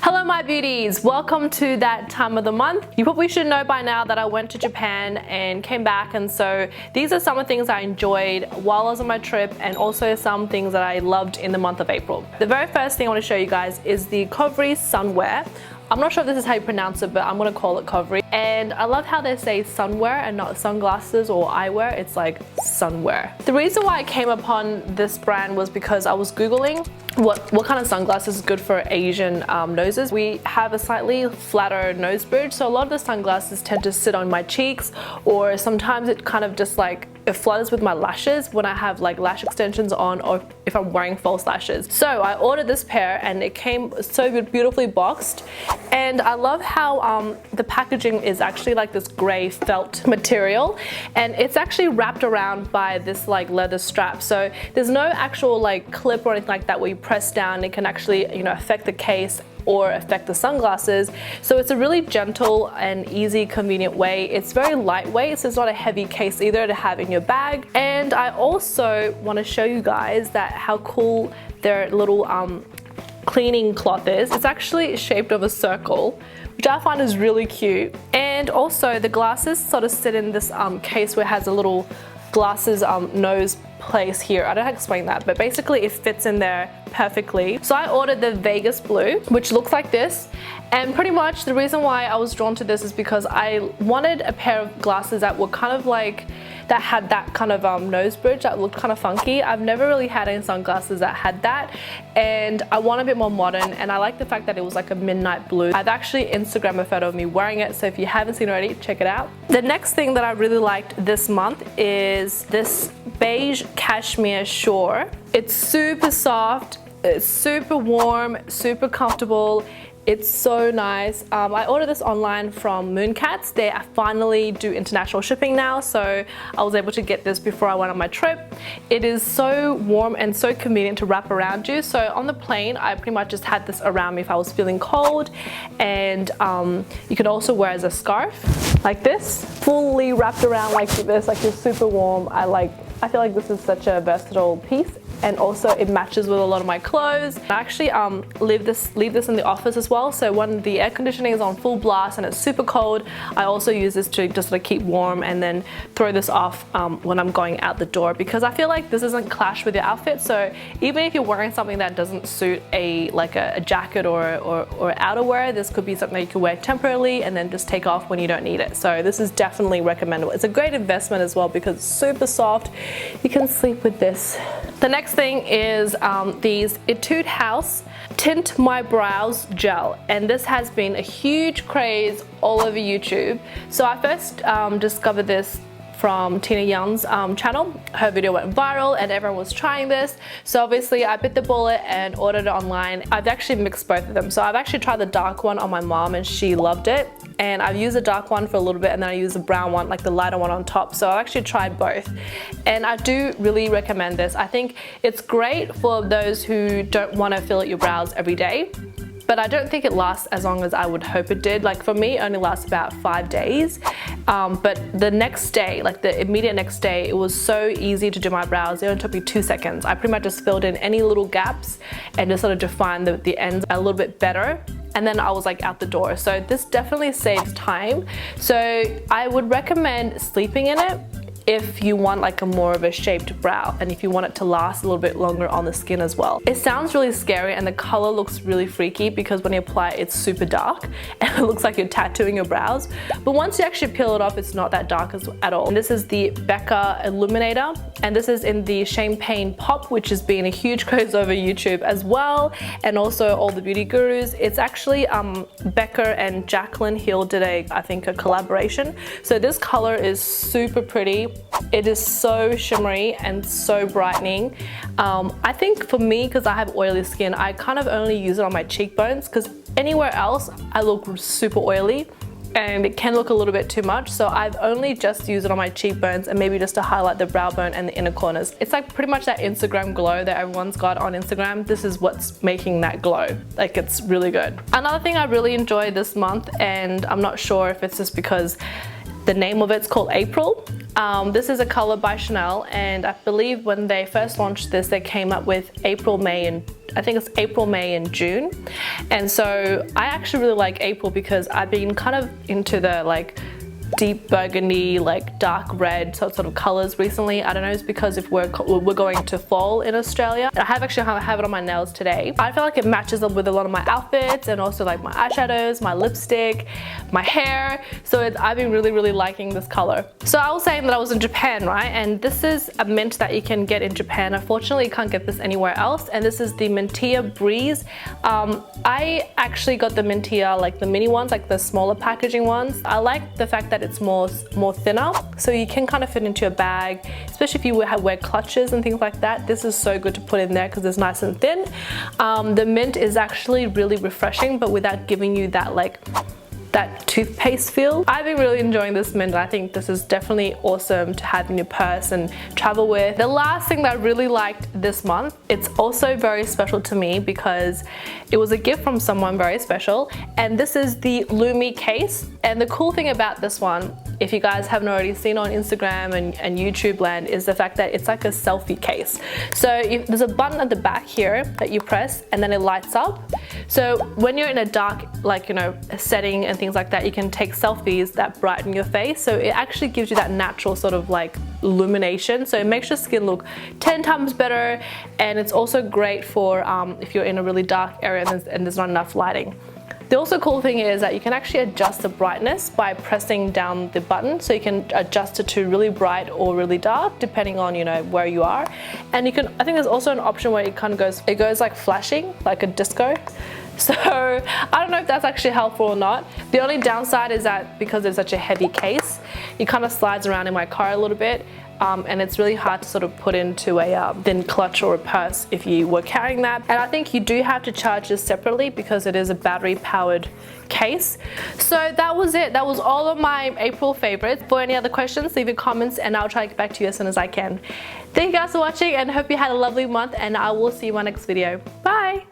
Hello my beauties, welcome to that time of the month. You probably should know by now that I went to Japan and came back, and so these are some of the things I enjoyed while I was on my trip and also some things that I loved in the month of April. The very first thing I want to show you guys is the Covry Sunwar. I'm not sure if this is how you pronounce it, but I'm gonna call it Covery. And I love how they say sunwear and not sunglasses or eyewear, it's like sunwear. The reason why I came upon this brand was because I was Googling what kind of sunglasses is good for Asian noses. We have a slightly flatter nose bridge, so a lot of the sunglasses tend to sit on my cheeks, or sometimes it kind of just like it flutters with my lashes when I have like lash extensions on, or if I'm wearing false lashes. So I ordered this pair and it came so good, beautifully boxed. And I love how the packaging is actually like this gray felt material, and it's actually wrapped around by this like leather strap. So there's no actual like clip or anything like that where you press down. It can actually, you know, affect the case or affect the sunglasses. So it's a really gentle and easy, convenient way. It's very lightweight, so it's not a heavy case either to have in your bag. And I also want to show you guys that how cool their little cleaning cloth is. It's actually shaped of a circle, which I find is really cute. And also the glasses sort of sit in this case where it has a little glasses nose place here. I don't know how to explain that, but basically it fits in there perfectly. So I ordered the Vegas blue, which looks like this, and pretty much the reason why I was drawn to this is because I wanted a pair of glasses that were kind of like, that had that kind of nose bridge that looked kind of funky. I've never really had any sunglasses that had that, and I want a bit more modern, and I like the fact that it was like a midnight blue. I've actually Instagrammed a photo of me wearing it, so if you haven't seen it already, check it out. The next thing that I really liked this month is this beige cashmere shawl. It's super soft, it's super warm, super comfortable. It's so nice. I ordered this online from Mooncat. They finally do international shipping now, so I was able to get this before I went on my trip. It is so warm and so convenient to wrap around you. So on the plane, I pretty much just had this around me if I was feeling cold, and you can also wear as a scarf like this, fully wrapped around like this, like it's super warm. I feel like this is such a versatile piece, and also it matches with a lot of my clothes. I actually leave this in the office as well, so when the air conditioning is on full blast and it's super cold, I also use this to just like keep warm and then throw this off when I'm going out the door, because I feel like this doesn't clash with your outfit. So even if you're wearing something that doesn't suit a jacket or outerwear, this could be something you can wear temporarily and then just take off when you don't need it. So this is definitely recommendable. It's a great investment as well because it's super soft. You can sleep with this. The next thing is these Etude House Tint My Brows Gel, and this has been a huge craze all over YouTube. So I first discovered this from Tina Young's channel. Her video went viral and everyone was trying this, so obviously I bit the bullet and ordered it online. I've actually mixed both of them, so I've actually tried the dark one on my mom and she loved it, and I've used the dark one for a little bit and then I used the brown one, like the lighter one on top. So I've actually tried both and I do really recommend this. I think it's great for those who don't want to fill out your brows every day, but I don't think it lasts as long as I would hope it did. Like for me, it only lasts about 5 days. But the next day, like the immediate next day, it was so easy to do my brows. It only took me 2 seconds. I pretty much just filled in any little gaps and just sort of defined the ends a little bit better. And then I was like out the door. So this definitely saves time. So I would recommend sleeping in it if you want like a more of a shaped brow, and if you want it to last a little bit longer on the skin as well. It sounds really scary and the color looks really freaky because when you apply it, it's super dark and it looks like you're tattooing your brows. But once you actually peel it off, it's not that dark at all. And this is the Becca Illuminator, and this is in the Champagne Pop, which has been a huge craze over YouTube as well, and also all the beauty gurus. It's actually Becca and Jaclyn Hill did I think a collaboration. So this color is super pretty. It is so shimmery and so brightening. I think for me, because I have oily skin, I kind of only use it on my cheekbones, because anywhere else I look super oily and it can look a little bit too much. So I've only just used it on my cheekbones and maybe just to highlight the brow bone and the inner corners. It's like pretty much that Instagram glow that everyone's got on Instagram. This is what's making that glow. Like, it's really good. Another thing I really enjoyed this month, and I'm not sure if it's just because the name of it's called April, This is a color by Chanel, and I believe when they first launched this, they came up with April, May, and I think it's April, May, and June. And so I actually really like April because I've been kind of into the like deep burgundy, like dark red sort of colors recently. I don't know, it's because if we're going to fall in Australia. I have it on my nails today. I feel like it matches up with a lot of my outfits and also like my eyeshadows, my lipstick, my hair. So I've been really liking this color. So I was saying that I was in Japan, right? And this is a mint that you can get in Japan. Unfortunately, you can't get this anywhere else. And this is the Mintia Breeze. I actually got the Mintia, like the mini ones, like the smaller packaging ones. I like the fact that it's more thinner, so you can kind of fit into a bag, especially if you wear clutches and things like that. This is so good to put in there because it's nice and thin. The mint is actually really refreshing, but without giving you that like that toothpaste feel. I've been really enjoying this mint. I think this is definitely awesome to have in your purse and travel with. The last thing that I really liked this month, it's also very special to me because it was a gift from someone very special, and this is the Lumee case. And the cool thing about this one, if you guys haven't already seen on Instagram and YouTube land, is the fact that it's like a selfie case. So there's a button at the back here that you press and then it lights up. So when you're in a dark, like, you know, setting and things like that, you can take selfies that brighten your face. So it actually gives you that natural sort of like illumination. So it makes your skin look 10 times better. And it's also great for if you're in a really dark area and there's not enough lighting. The also cool thing is that you can actually adjust the brightness by pressing down the button, so you can adjust it to really bright or really dark depending on, you know, where you are. And you can, I think there's also an option where it kind of goes like flashing, like a disco. So I don't know if that's actually helpful or not. The only downside is that because it's such a heavy case, it kind of slides around in my car a little bit. And it's really hard to sort of put into a thin clutch or a purse if you were carrying that. And I think you do have to charge this separately because it is a battery powered case. So that was it. That was all of my April favorites. For any other questions, leave your comments and I'll try to get back to you as soon as I can. Thank you guys for watching and hope you had a lovely month, and I will see you in my next video. Bye!